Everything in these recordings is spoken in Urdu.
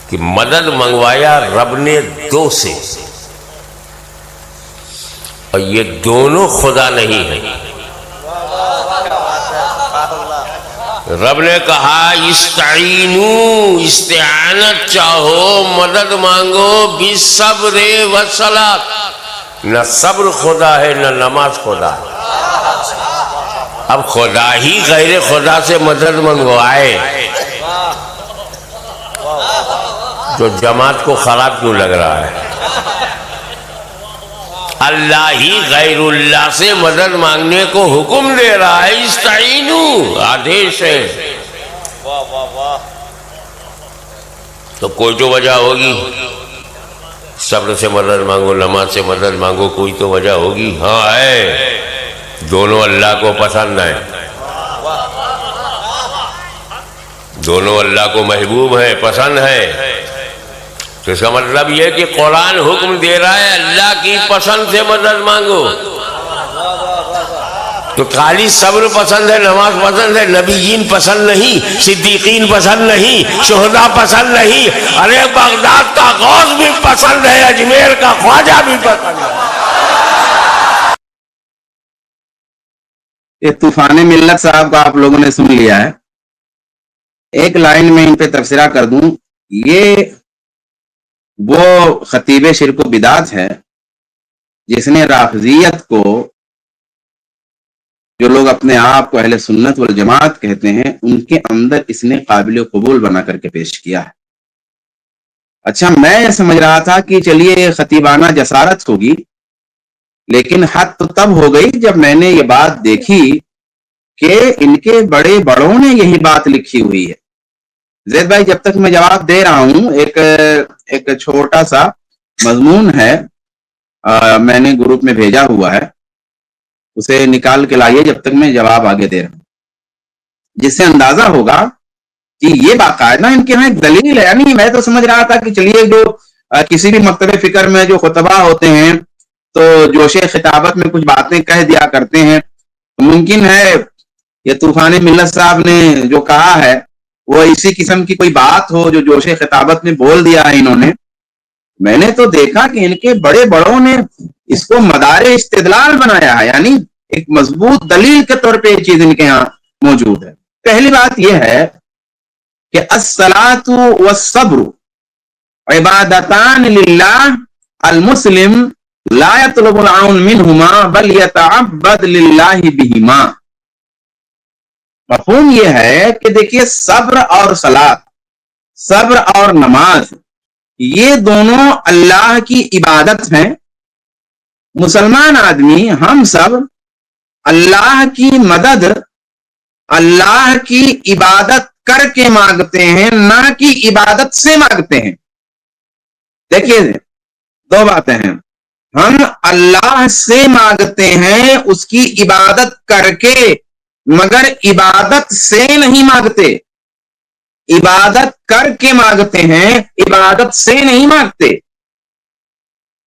کہ مدد منگوایا رب نے دو سے، اور یہ دونوں خدا نہیں ہیں۔ رب نے کہا استعینوا، استعانت چاہو، مدد مانگو، بالصبر والصلاۃ۔ نہ صبر خدا ہے نہ نماز خدا ہے۔ اب خدا ہی غیر خدا سے مدد منگوائے تو جماعت کو خراب کیوں لگ رہا ہے؟ اللہ ہی غیر اللہ سے مدد مانگنے کو حکم دے رہا ہے، استعینوا، آدیش ہے۔ تو کوئی تو وجہ ہوگی، صبر سے مدد مانگو، نماز سے مدد مانگو، کوئی تو وجہ ہوگی۔ ہاں ہے، دونوں اللہ کو پسند ہیں، دونوں اللہ کو محبوب ہیں، پسند ہے۔ تو اس کا مطلب یہ کہ قرآن حکم دے رہا ہے اللہ کی پسند سے مدد مانگو۔ تو خالی صبر پسند ہے، نماز پسند ہے، نبیین پسند نہیں، صدیقین پسند نہیں، شہداء پسند نہیں، ارے بغداد کا غوث بھی پسند ہے، اجمیر کا خواجہ بھی پسند ہے۔ یہ طوفان ملت صاحب کا آپ لوگوں نے سن لیا ہے۔ ایک لائن میں ان پہ تبصرہ کر دوں، یہ وہ خطیب شرک و بدعت ہے جس نے رافضیت کو، جو لوگ اپنے آپ کو اہل سنت والجماعت کہتے ہیں، ان کے اندر اس نے قابل قبول بنا کر کے پیش کیا ہے۔ اچھا، میں سمجھ رہا تھا کہ چلیے خطیبانہ جسارت ہوگی، لیکن حد تو تب ہو گئی جب میں نے یہ بات دیکھی کہ ان کے بڑے بڑوں نے یہی بات لکھی ہوئی ہے۔ زید بھائی، جب تک میں جواب دے رہا ہوں، ایک چھوٹا سا مضمون ہے، میں نے گروپ میں بھیجا ہوا ہے، اسے نکال کے لائیے جب تک میں جواب آگے دے رہا ہوں، جس سے اندازہ ہوگا کہ یہ باقاعدہ ان کے یہاں ایک دلیل ہے۔ یعنی میں تو سمجھ رہا تھا کہ چلیے جو کسی بھی مکتب فکر میں جو خطبہ ہوتے ہیں تو جوش خطابت میں کچھ باتیں کہہ دیا کرتے ہیں، ممکن ہے یہ طوفان ملت صاحب نے جو کہا ہے وہ اسی قسم کی کوئی بات ہو جو جوش خطابت میں بول دیا ہے انہوں نے۔ میں نے تو دیکھا کہ ان کے بڑے بڑوں نے اس کو مدار استدلال بنایا ہے، یعنی ایک مضبوط دلیل کے طور پہ یہ چیز ان کے ہاں موجود ہے۔ پہلی بات یہ ہے کہ الصلاۃ والصبر عبادتان للہ، المسلم لا يطلب العون منہما بل يتعبد للہ بہما۔ مفہوم یہ ہے کہ دیکھیے، صبر اور صلاۃ، صبر اور نماز، یہ دونوں اللہ کی عبادت ہیں۔ مسلمان آدمی ہم سب اللہ کی مدد اللہ کی عبادت کر کے مانگتے ہیں، نہ کہ عبادت سے مانگتے ہیں۔ دیکھیے، دو باتیں ہیں، ہم اللہ سے مانگتے ہیں اس کی عبادت کر کے، مگر عبادت سے نہیں مانگتے، عبادت کر کے مانگتے ہیں، عبادت سے نہیں مانگتے۔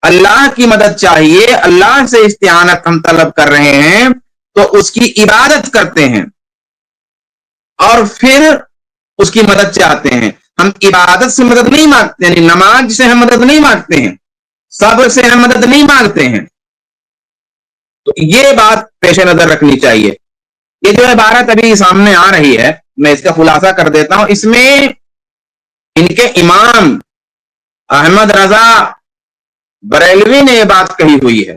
اللہ کی مدد چاہیے، اللہ سے استعانت ہم طلب کر رہے ہیں تو اس کی عبادت کرتے ہیں اور پھر اس کی مدد چاہتے ہیں۔ ہم عبادت سے مدد نہیں مانگتے، یعنی نماز سے ہم مدد نہیں مانگتے ہیں، صبر سے ہم مدد نہیں مانگتے ہیں۔ تو یہ بات پیش نظر رکھنی چاہیے۔ یہ جو عبارت ابھی سامنے آ رہی ہے، میں اس کا خلاصہ کر دیتا ہوں۔ اس میں ان کے امام احمد رضا بریلوی نے یہ بات کہی ہوئی ہے،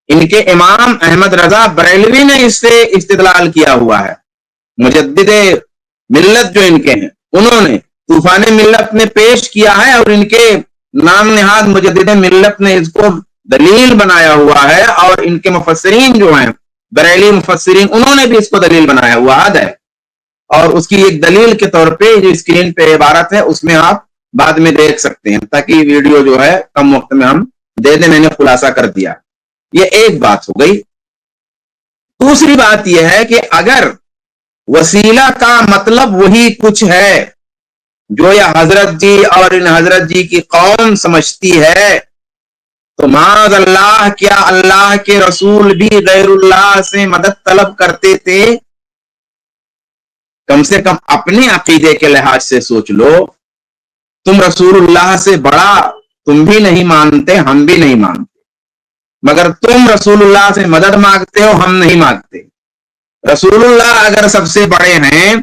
ان کے امام احمد رضا بریلوی نے اس سے استدلال کیا ہوا ہے۔ مجدد ملت جو ان کے ہیں، انہوں نے طوفان ملت میں پیش کیا ہے، اور ان کے نام نہاد مجدد ملت نے اس کو دلیل بنایا ہوا ہے، اور ان کے مفسرین جو ہیں بریلی مفسرین، انہوں نے بھی اس کو دلیل بنایا ہوا ہے۔ اور اس کی ایک دلیل کے طور پہ جو اسکرین پہ عبارت ہے، اس میں آپ بعد میں دیکھ سکتے ہیں، تاکہ ویڈیو جو ہے کم وقت میں ہم دے دیں۔ میں نے خلاصہ کر دیا۔ یہ ایک بات ہو گئی۔ دوسری بات یہ ہے کہ اگر وسیلہ کا مطلب وہی کچھ ہے جو یہ حضرت جی اور ان حضرت جی کی قوم سمجھتی ہے، تو معاذ اللہ، کیا اللہ کے رسول بھی غیر اللہ سے مدد طلب کرتے تھے؟ کم سے کم اپنے عقیدے کے لحاظ سے سوچ لو۔ تم رسول اللہ سے بڑا تم بھی نہیں مانتے، ہم بھی نہیں مانتے، مگر تم رسول اللہ سے مدد مانگتے ہو، ہم نہیں مانگتے۔ رسول اللہ اگر سب سے بڑے ہیں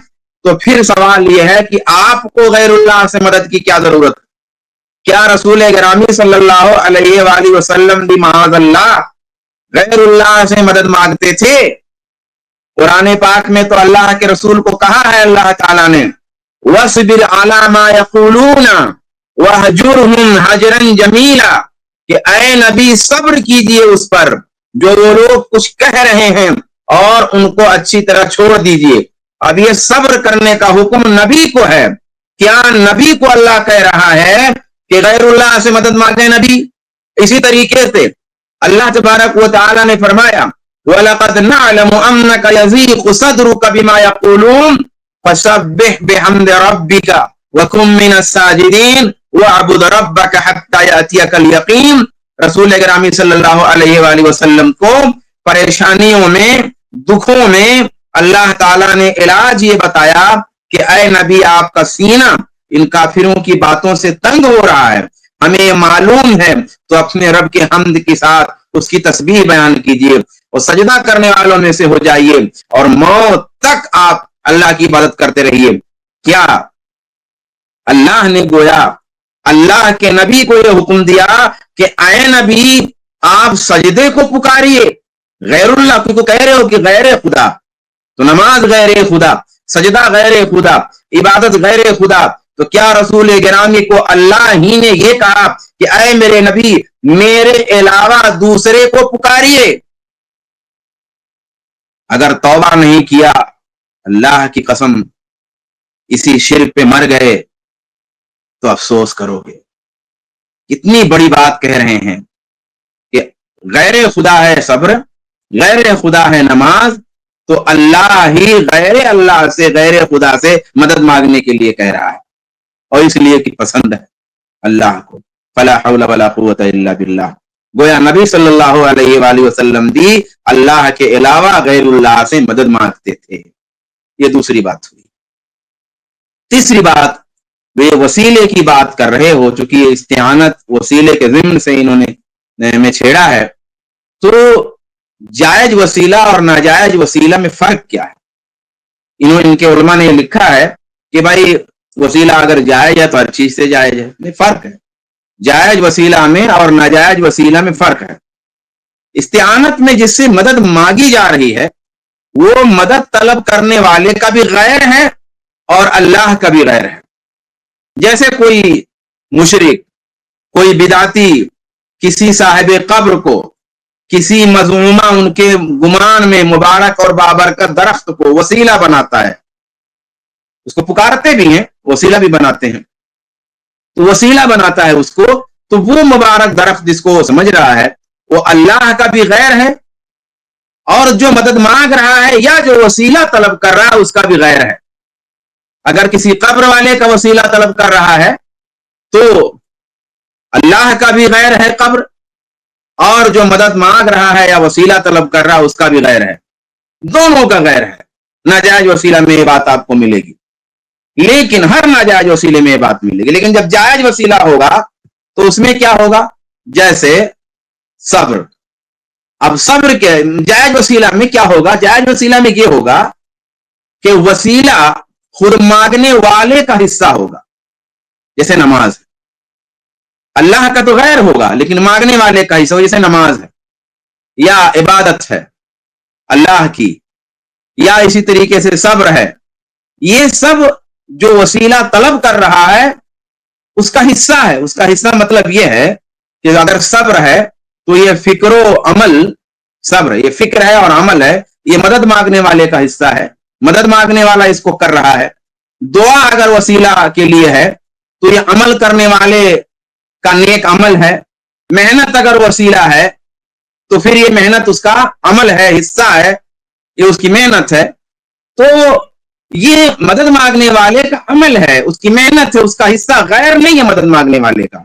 تو پھر سوال یہ ہے کہ آپ کو غیر اللہ سے مدد کی کیا ضرورت؟ کیا رسول گرامی صلی اللہ علیہ وآلہ وسلم بھی معاذ اللہ غیر اللہ سے مدد مانگتے تھے؟ قرآن پاک میں تو اللہ کے رسول کو کہا ہے اللہ تعالیٰ نے وَاصْبِرْ عَلَىٰ مَا يَقُولُونَ وَاهْجُرْهُمْ هَجْرًا جَمِيلًا کہ اے نبی صبر کیجئے اس پر جو وہ لوگ کچھ کہہ رہے ہیں اور ان کو اچھی طرح چھوڑ دیجئے۔ اب یہ صبر کرنے کا حکم نبی کو ہے۔ کیا نبی کو اللہ کہہ رہا ہے کہ غیر اللہ سے مدد مانگے نبی؟ اسی طریقے سے اللہ تبارک و تعالی نے فرمایا وَلَقَدْ نَعْلَمُ أَنَّكَ يَضِيقُ صَدْرُكَ بِمَا يَقُولُونَ فَسَبِّحْ بِحَمْدِ رَبِّكَ وَكُن مِّنَ السَّاجِدِينَ وَاعْبُدْ رَبَّكَ حَتَّىٰ يَأْتِيَكَ الْيَقِينُ۔ رسول گرامی صلی اللہ علیہ وآلہ وسلم کو پریشانیوں میں، دکھوں میں اللہ تعالیٰ نے علاج یہ بتایا کہ اے نبی آپ کا سینہ ان کافروں کی باتوں سے تنگ ہو رہا ہے، ہمیں یہ معلوم ہے، تو اپنے رب کے حمد کے ساتھ اس کی تسبیح بیان کیجئے اور سجدہ کرنے والوں میں سے ہو جائیے اور موت تک آپ اللہ کی عبادت کرتے رہیے۔ کیا اللہ نے گویا اللہ کے نبی کو یہ حکم دیا کہ اے نبی آپ سجدے کو پکاریے غیر اللہ کو کہہ رہے ہو کہ غیر خدا، تو نماز غیر خدا، سجدہ غیر خدا، عبادت غیر خدا، تو کیا رسول گرامی کو اللہ ہی نے یہ کہا کہ اے میرے نبی میرے علاوہ دوسرے کو پکاریے؟ اگر توبہ نہیں کیا اللہ کی قسم اسی شرک پہ مر گئے تو افسوس کرو گے۔ کتنی بڑی بات کہہ رہے ہیں کہ غیر خدا ہے صبر، غیر خدا ہے نماز، تو اللہ ہی غیر اللہ سے، غیر خدا سے مدد مانگنے کے لیے کہہ رہا ہے، اور اس لیے کہ پسند ہے اللہ کو۔ فلا حول ولا قوت الا باللہ۔ گویا نبی صلی اللہ علیہ وآلہ وسلم بھی اللہ کے علاوہ غیر اللہ سے مدد مانگتے تھے۔ یہ دوسری بات ہوئی۔ تیسری بات، وہ وسیلے کی بات کر رہے ہو، چونکہ یہ استعانت وسیلے کے ضمن سے انہوں نے میں چھیڑا ہے، تو جائز وسیلہ اور ناجائز وسیلہ میں فرق کیا ہے؟ ان کے علماء نے لکھا ہے کہ بھائی وسیلہ اگر جائز ہے تو ہر چیز سے جائز ہے، میں فرق ہے۔ جائز وسیلہ میں اور ناجائز وسیلہ میں فرق ہے۔ استعانت میں جس سے مدد مانگی جا رہی ہے وہ مدد طلب کرنے والے کا بھی غیر ہے اور اللہ کا بھی غیر ہے۔ جیسے کوئی مشرک، کوئی بدعتی کسی صاحب قبر کو، کسی مظلومہ ان کے گمان میں مبارک اور بابرکت درخت کو وسیلہ بناتا ہے، اس کو پکارتے بھی ہیں، وسیلہ بھی بناتے ہیں، تو وسیلہ بناتا ہے اس کو، تو وہ مبارک درخت جس کو وہ سمجھ رہا ہے وہ اللہ کا بھی غیر ہے، اور جو مدد مانگ رہا ہے یا جو وسیلہ طلب کر رہا ہے اس کا بھی غیر ہے۔ اگر کسی قبر والے کا وسیلہ طلب کر رہا ہے تو اللہ کا بھی غیر ہے قبر، اور جو مدد مانگ رہا ہے یا وسیلہ طلب کر رہا ہے اس کا بھی غیر ہے، دونوں کا غیر ہے۔ ناجائز وسیلہ میں یہ بات آپ کو ملے گی، لیکن ہر ناجائز وسیلے میں یہ بات ملے گی، لیکن جب جائز وسیلہ ہوگا تو اس میں کیا ہوگا؟ جیسے صبر۔ اب صبر کے جائز وسیلہ میں کیا ہوگا؟ جائز وسیلہ میں یہ ہوگا کہ وسیلہ خود مانگنے والے کا حصہ ہوگا، جیسے نماز ہے، اللہ کا تو غیر ہوگا لیکن مانگنے والے کا حصہ، جیسے نماز ہے یا عبادت ہے اللہ کی، یا اسی طریقے سے صبر ہے۔ یہ سب جو وسیلہ طلب کر رہا ہے اس کا حصہ ہے۔ اس کا حصہ مطلب یہ ہے کہ اگر صبر ہے تو یہ فکر و عمل، صبر یہ فکر ہے اور عمل ہے، یہ مدد مانگنے والے کا حصہ ہے، مدد مانگنے والا اس کو کر رہا ہے۔ دعا اگر وسیلہ کے لیے ہے تو یہ عمل کرنے والے کا نیک عمل ہے۔ محنت اگر وسیلہ ہے تو پھر یہ محنت اس کا عمل ہے، حصہ ہے، یہ اس کی محنت ہے۔ تو یہ مدد مانگنے والے کا عمل ہے، اس کی محنت ہے، اس کا حصہ غیر نہیں ہے مدد مانگنے والے کا۔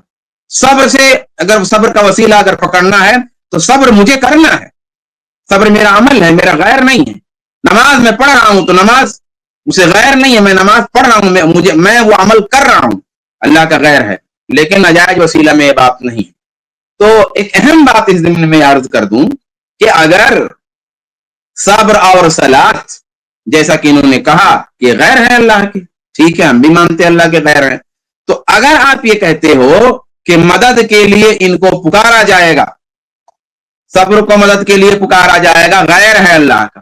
صبر سے اگر صبر کا وسیلہ اگر پکڑنا ہے تو صبر مجھے کرنا ہے، صبر میرا عمل ہے، میرا غیر نہیں ہے۔ نماز میں پڑھ رہا ہوں تو نماز اسے غیر نہیں ہے، میں نماز پڑھ رہا ہوں، میں وہ عمل کر رہا ہوں۔ اللہ کا غیر ہے، لیکن ناجائز وسیلہ میں یہ بات نہیں۔ تو ایک اہم بات اس ضمن میں عرض کر دوں کہ اگر صبر اور صلات جیسا کہ انہوں نے کہا کہ غیر ہے اللہ کے، ٹھیک ہے، ہم بھی مانتے ہیں اللہ کے غیر ہے، تو اگر آپ یہ کہتے ہو کہ مدد کے لیے ان کو پکارا جائے گا، صبر کو مدد کے لیے پکارا جائے گا، غیر ہے اللہ کا،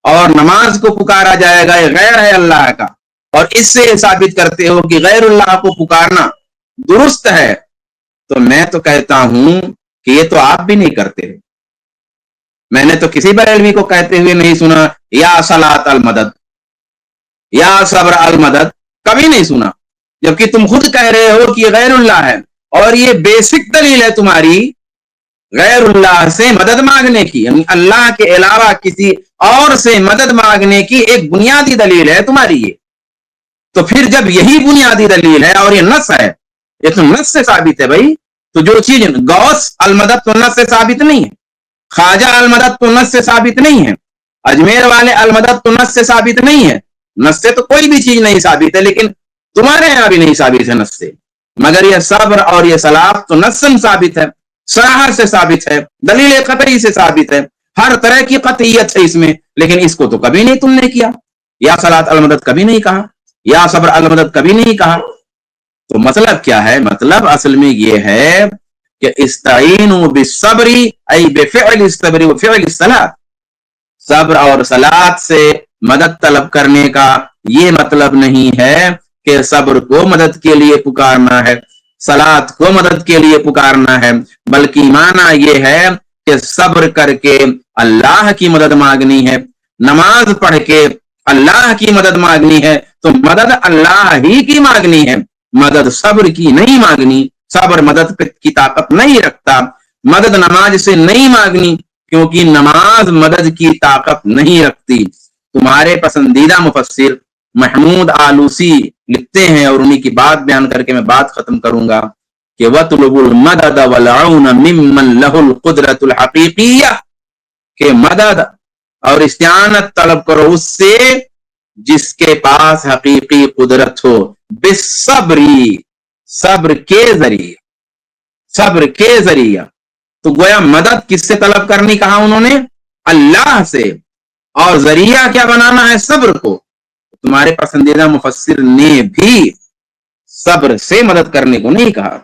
اور نماز کو پکارا جائے گا، یہ غیر ہے اللہ کا، اور اس سے ثابت کرتے ہو کہ غیر اللہ کو پکارنا درست ہے، تو میں تو کہتا ہوں کہ یہ تو آپ بھی نہیں کرتے۔ میں نے تو کسی بریلوی کو کہتے ہوئے نہیں سنا یا صلاۃ المدد یا صبر المدد، کبھی نہیں سنا، جبکہ تم خود کہہ رہے ہو کہ یہ غیر اللہ ہے، اور یہ بیسک دلیل ہے تمہاری غیر اللہ سے مدد مانگنے کی، یعنی اللہ کے علاوہ کسی اور سے مدد مانگنے کی ایک بنیادی دلیل ہے تمہاری یہ۔ تو پھر جب یہی بنیادی دلیل ہے اور یہ نص ہے، یہ تو نص سے ثابت ہے بھائی، تو جو چیز غوث المدد تو نص سے ثابت نہیں ہے، خواجہ المدد تو نص سے ثابت نہیں ہے، اجمیر والے المدد تو نص سے ثابت نہیں ہے، نص سے تو کوئی بھی چیز نہیں ثابت ہے، لیکن تمہارے یہاں بھی نہیں ثابت ہے نص سے، مگر یہ صبر اور یہ صلاۃ تو نصاً ثابت ہے، صراحت سے ثابت ہے، دلیل قطعی سے ثابت ہے، ہر طرح کی قطعیت ہے اس میں، لیکن اس کو تو کبھی نہیں تم نے کیا، یا صلاۃ المدد کبھی نہیں کہا، یا صبر المدد کبھی نہیں کہا۔ تو مطلب کیا ہے؟ مطلب اصل میں یہ ہے کہ استعینوا بالصبر ای بفعل الصبر وفعل الصلاۃ، صبر اور صلاۃ سے مدد طلب کرنے کا یہ مطلب نہیں ہے کہ صبر کو مدد کے لیے پکارنا ہے، صلاۃ کو مدد کے لیے پکارنا ہے، بلکہ معنی یہ ہے کہ صبر کر کے اللہ کی مدد مانگنی ہے، نماز پڑھ کے اللہ کی مدد مانگنی ہے، تو مدد اللہ ہی کی مانگنی ہے، مدد صبر کی نہیں مانگنی، صبر مدد کی طاقت نہیں رکھتا، مدد نماز سے نہیں مانگنی، کیونکہ نماز مدد کی طاقت نہیں رکھتی۔ تمہارے پسندیدہ مفسر محمود آلوسی لکھتے ہیں، اور انہی کی بات بیان کر کے میں بات ختم کروں گا، کہ وَطْلُبُ الْمَدَدَ وَالْعَوْنَ مِمَّنْ لَهُ الْقُدْرَةُ الْحَقِيقِيَّةُ، کہ مدد اور استعانت طلب کرو اس سے جس کے پاس حقیقی قدرت ہو، بالصبری، صبر کے ذریعے، صبر کے ذریعے۔ تو گویا مدد کس سے طلب کرنی کہا انہوں نے؟ اللہ سے، اور ذریعہ کیا بنانا ہے؟ صبر کو۔ تمہارے پسندیدہ مفسر نے بھی صبر سے مدد کرنے کو نہیں کہا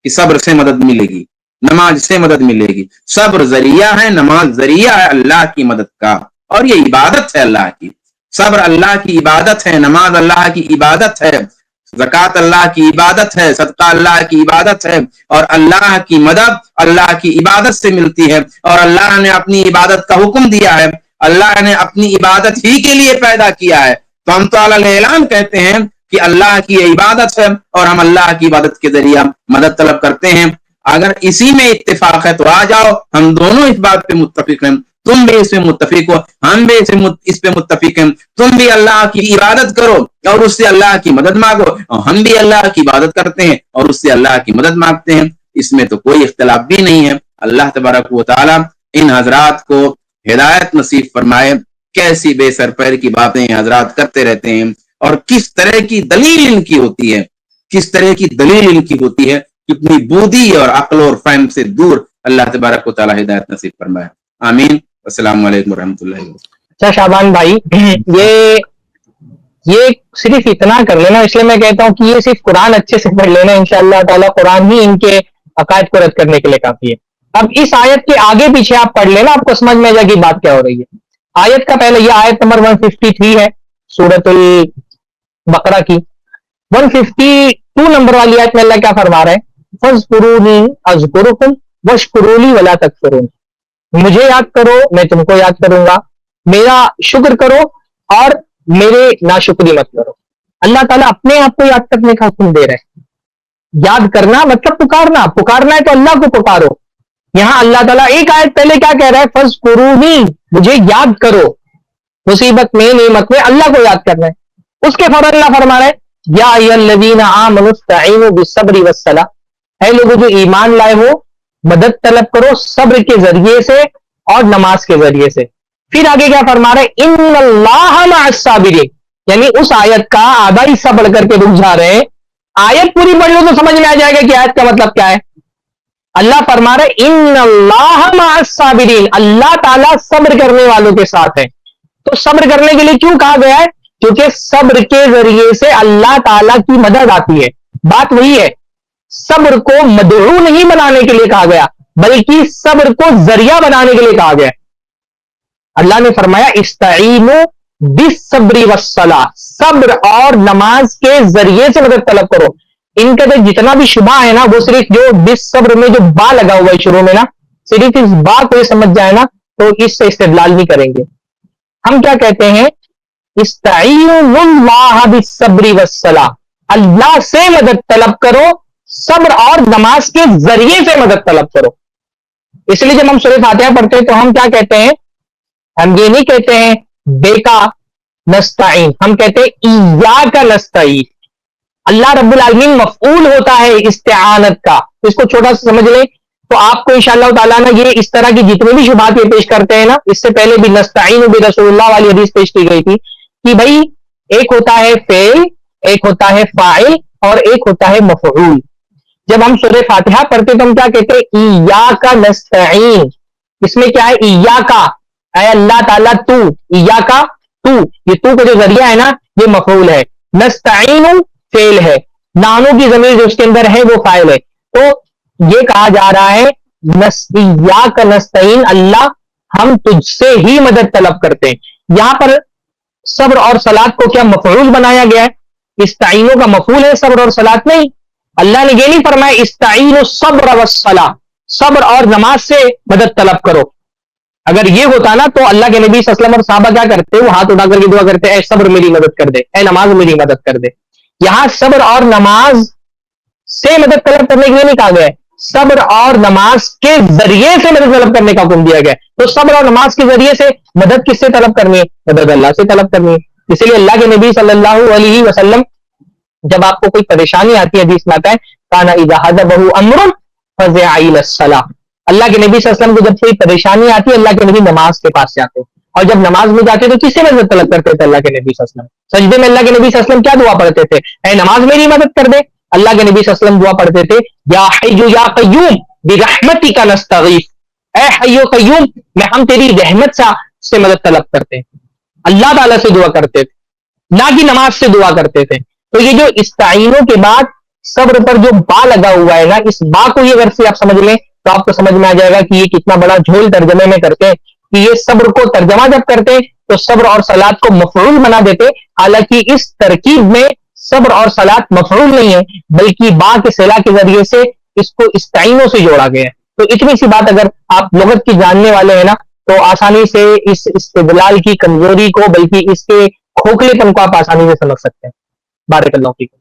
کہ صبر سے مدد ملے گی، نماز سے مدد ملے گی، صبر ذریعہ ہے، نماز ذریعہ ہے اللہ کی مدد کا، اور یہ عبادت ہے اللہ کی، صبر اللہ کی عبادت ہے، نماز اللہ کی عبادت ہے، زکوٰۃ اللہ کی عبادت ہے، صدقہ اللہ کی عبادت ہے، اور اللہ کی مدد اللہ کی عبادت سے ملتی ہے، اور اللہ نے اپنی عبادت کا حکم دیا ہے، اللہ نے اپنی عبادت ہی کے لیے پیدا کیا ہے، تو ہم تو علی اعلان کہتے ہیں کہ اللہ کی عبادت ہے اور ہم اللہ کی عبادت کے ذریعہ مدد طلب کرتے ہیں۔ اگر اسی میں اتفاق ہے تو آ جاؤ، ہم دونوں اس بات پہ متفق ہیں، تم بھی اس پہ متفق ہو، ہم بھی اس پہ متفق ہیں، تم بھی اللہ کی عبادت کرو اور اس سے اللہ کی مدد مانگو، اور ہم بھی اللہ کی عبادت کرتے ہیں اور اس سے اللہ کی مدد مانگتے ہیں، اس میں تو کوئی اختلاف بھی نہیں ہے۔ اللہ تبارک و تعالی ان حضرات کو ہدایت نصیب فرمائے۔ کیسی بے سر پیر کی باتیں حضرات کرتے رہتے ہیں، اور کس طرح کی دلیل ان کی ہوتی ہے، کس طرح کی دلیل ان کی ہوتی ہے، کتنی بودی اور عقل اور فہم سے دور۔ اللہ تبارک و تعالی ہدایت نصیب فرمائے، آمین۔ السلام علیکم ورحمۃ اللہ وبرکاتہ۔ اچھا شعبان بھائی، یہ صرف اتنا کر لینا، اس لیے میں کہتا ہوں کہ یہ صرف قرآن اچھے سے پڑھ لینا، انشاءاللہ تعالیٰ قرآن ہی ان کے عقائد کو رد کرنے کے لیے کافی ہے۔ اب اس آیت کے آگے پیچھے آپ پڑھ لینا، آپ کو سمجھ میں آ جائے گی بات کیا ہو رہی ہے۔ آیت کا پہلے یہ آیت نمبر 153 ہے سورۃ البقرہ کی، 152 نمبر والی آیت میں اللہ کیا فرما رہا ہے؟ فَاذْكُرُونِي أَذْكُرُكُمْ وَاشْكُرُوا لِي وَلَا تَكْفُرُونِ، مجھے یاد کرو میں تم کو یاد کروں گا، میرا شکر کرو اور میرے ناشکری مت کرو۔ اللہ تعالیٰ اپنے آپ کو یاد کرنے کا حکم دے رہے ہیں۔ یاد کرنا مطلب پکارنا، پکارنا ہے تو اللہ کو پکارو۔ یہاں اللہ تعالیٰ ایک آیت پہلے کیا کہہ رہا ہے؟ فَاذْكُرُونِي، مجھے یاد کرو، مصیبت میں نعمت میں اللہ کو یاد کرنا ہے۔ اس کے فوراً اللہ فرما رہا ہے یا ایھا الذین آمنوا استعینوا بالصبر والصلاۃ، اے لوگوں جو ایمان لائے ہو مدد طلب کرو صبر کے ذریعے سے اور نماز کے ذریعے سے۔ پھر آگے کیا فرما رہے ہیں؟ ان اللہ مع الصابرین، یعنی اس آیت کا آدھا حصہ پڑھ کر کے رک جا رہے ہیں، آیت پوری پڑھ لو تو سمجھ میں آ جائے گا کہ آیت کا مطلب کیا ہے. اللہ فرما رہے ان اللہ مع الصابرین، اللہ تعالیٰ صبر کرنے والوں کے ساتھ ہے. تو صبر کرنے کے لیے کیوں کہا گیا ہے؟ کیونکہ صبر کے ذریعے سے اللہ تعالیٰ کی مدد آتی ہے. بات وہی ہے، صبر کو مدعو نہیں بنانے کے لیے کہا گیا بلکہ صبر کو ذریعہ بنانے کے لیے کہا گیا. اللہ نے فرمایا استعینوا بالصبر والصلاۃ، صبر اور نماز کے ذریعے سے مدد طلب کرو. ان کا تو جتنا بھی شبہ ہے نا وہ صرف جو بالصبر میں جو با لگا ہوا ہے شروع میں نا، صرف اس با کو یہ سمجھ جائے نا تو اس سے استدلال نہیں کریں گے. ہم کیا کہتے ہیں؟ استعینوا اللہ بالصبر والصلاۃ، اللہ سے مدد طلب کرو، صبر اور نماز کے ذریعے سے مدد طلب کرو. اس لیے جب ہم سورہ فاتحہ پڑھتے ہیں تو ہم کیا کہتے ہیں؟ ہم یہ نہیں کہتے ہیں بیکا نستعین، ہم کہتے ہیں ایاک نستعین. اللہ رب العالمین مفعول ہوتا ہے استعانت کا. اس کو چھوٹا سا سمجھ لیں تو آپ کو انشاءاللہ تعالیٰ نا یہ اس طرح کی جتنے بھی شبہات یہ پیش کرتے ہیں نا، اس سے پہلے بھی نستعین برسول اللہ والی حدیث پیش کی گئی تھی کہ بھائی ایک ہوتا ہے فعل، ایک ہوتا ہے فاعل اور ایک ہوتا ہے مفعول. جب ہم سورہ فاتحہ پڑھتے تو ہم کیا کہتے ہیں؟ ایاک نستعین. اس میں کیا ہے؟ ایاک، اے اللہ تعالیٰ تو، ایاک تو، یہ تو کا جو ذریعہ ہے نا یہ مفعول ہے، نستعین فعل ہے، نانو کی ضمیر جو اس کے اندر ہے وہ فاعل ہے. تو یہ کہا جا رہا ہے ایاک نستعین، اللہ ہم تجھ سے ہی مدد طلب کرتے ہیں. یہاں پر صبر اور صلاۃ کو کیا مفعول بنایا گیا ہے؟ استعینوں کا مفعول ہے، صبر اور صلاۃ نہیں. اللہ نے یہ نہیں فرمایا استعینوا الصبر والصلاۃ، صبر اور نماز سے مدد طلب کرو. اگر یہ ہوتا نا تو اللہ کے نبی صلی اللہ علیہ وسلم اور صحابہ کیا کرتے؟ وہ ہاتھ اٹھا کر کے دعا کرتے اے صبر میری مدد کر دے، اے نماز میری مدد کر دے. یہاں صبر اور نماز سے مدد طلب کرنے کے لیے نہیں کہا گیا ہے، صبر اور نماز کے ذریعے سے مدد طلب کرنے کا حکم دیا گیا. تو صبر اور نماز کے ذریعے سے مدد کس سے طلب کرنی ہے؟ مدد اللہ سے طلب کرنی ہے. اسی لیے اللہ کے نبی صلی اللہ علیہ وسلم جب آپ کو کوئی پریشانی آتی ہے، حدیث میں آتا ہے کانا اذا حضبہ امر فزع الی الصلاۃ، اللہ کے نبی صلی اللہ علیہ وسلم کو جب کوئی پریشانی آتی ہے اللہ کے نبی نماز کے پاس جاتے ہیں، اور جب نماز میں جاتے تو کس سے مدد طلب کرتے تھے؟ اللہ کے نبی صلی اللہ علیہ وسلم. سجدے میں اللہ کے نبی صلی اللہ علیہ وسلم کیا دعا پڑھتے تھے؟ اے نماز میری مدد کر دے. اللہ کے نبی صلی اللہ علیہ وسلم دعا پڑھتے تھے یا حی یا قیوم برحمتک نستغیث، اے حی و قیوم میں ہم تیری رحمت سے مدد طلب کرتے ہیں. اللہ تعالیٰ سے دعا کرتے تھے، نہ کہ نماز سے دعا کرتے تھے. تو یہ جو استعینوں کے بعد صبر پر جو با لگا ہوا ہے نا، اس با کو یہ اگر سے آپ سمجھ لیں تو آپ کو سمجھ میں آ جائے گا کہ یہ کتنا بڑا جھول ترجمے میں کرتے ہیں کہ یہ صبر کو ترجمہ جب کرتے تو صبر اور صلاۃ کو مفعول بنا دیتے. حالانکہ اس ترکیب میں صبر اور صلاۃ مفعول نہیں ہے بلکہ با کے صلہ کے ذریعے سے اس کو استعینوں سے جوڑا گیا ہے. تو اتنی سی بات اگر آپ لغت کی جاننے والے ہیں نا تو آسانی سے اس استدلال کی کمزوری کو بلکہ اس کے کھوکھلے پن کو آپ آسانی سے سمجھ سکتے ہیں. بارک اللہ فیکم.